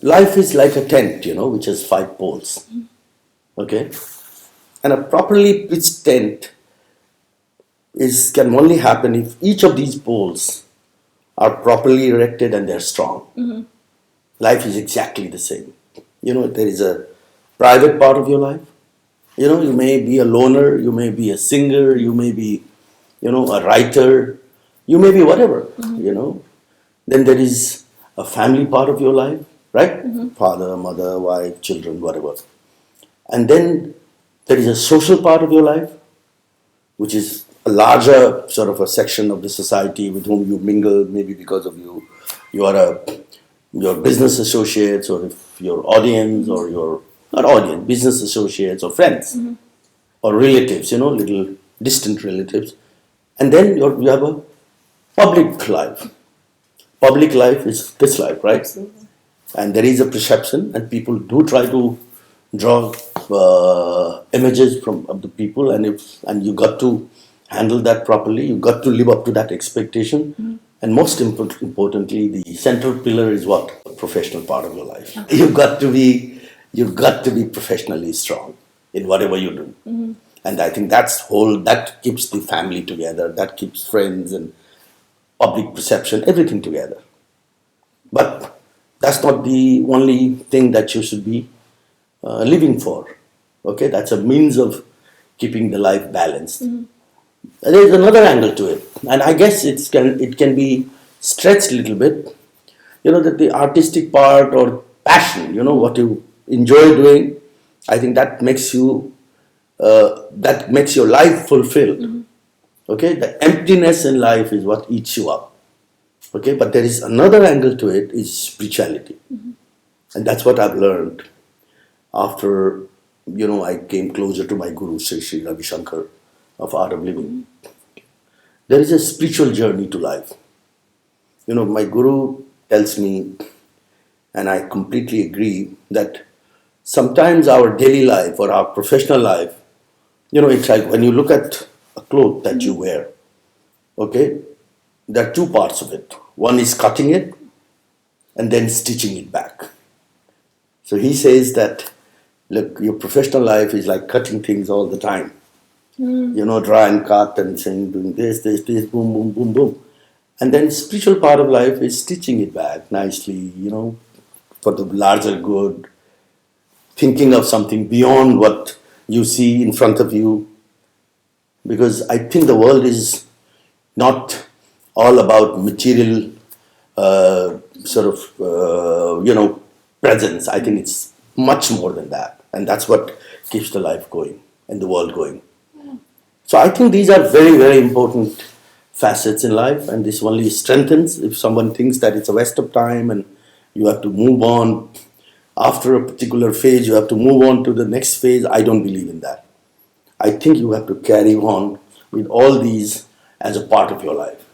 life is like a tent, which has 5 poles. Okay? And a properly pitched tent can only happen if each of these poles are properly erected and they're strong. Life is exactly the same. There is a private part of your life. You may be a loner, you may be a singer, you may be, a writer, you may be whatever. Then there is a family part of your life, right? Father, mother, wife, children, whatever. And then there is a social part of your life, which is a larger sort of a section of the society with whom you mingle, maybe because of you are your business associates, or if your audience, or your, not audience, business associates or friends, or relatives, little distant relatives. And then you have a public life. Public life is this life, right? Absolutely. And there is a perception, and people do try to draw images of the people, and you got to handle that properly. You got to live up to that expectation. And most importantly, the central pillar is what? The professional part of your life. Okay. You've got to be professionally strong in whatever you do. And I think that keeps the family together, that keeps friends and public perception, everything together. But that's not the only thing that you should be living for. Okay, that's a means of keeping the life balanced. There is another angle to it, and I guess it can be stretched a little bit. That the artistic part or passion, what you enjoy doing, I think that makes your life fulfilled. Okay, the emptiness in life is what eats you up. Okay, but there is another angle to it, is spirituality, and that's what I've learned after I came closer to my guru, Sri Ravi Shankar of Art of Living. There is a spiritual journey to life. My guru tells me, and I completely agree, that sometimes our daily life or our professional life, it's like when you look at a cloth that you wear, okay, there are two parts of it. One is cutting it and then stitching it back. So he says that, look, your professional life is like cutting things all the time. Draw and cut and saying, doing this, boom, boom, boom, boom. And then spiritual part of life is stitching it back nicely, for the larger good, thinking of something beyond what you see in front of you. Because I think the world is not all about material presence. I think it's much more than that. And that's what keeps the life going and the world going. So I think these are very, very important facets in life, and this only strengthens if someone thinks that it's a waste of time and you have to move on. After a particular phase, you have to move on to the next phase. I don't believe in that. I think you have to carry on with all these as a part of your life.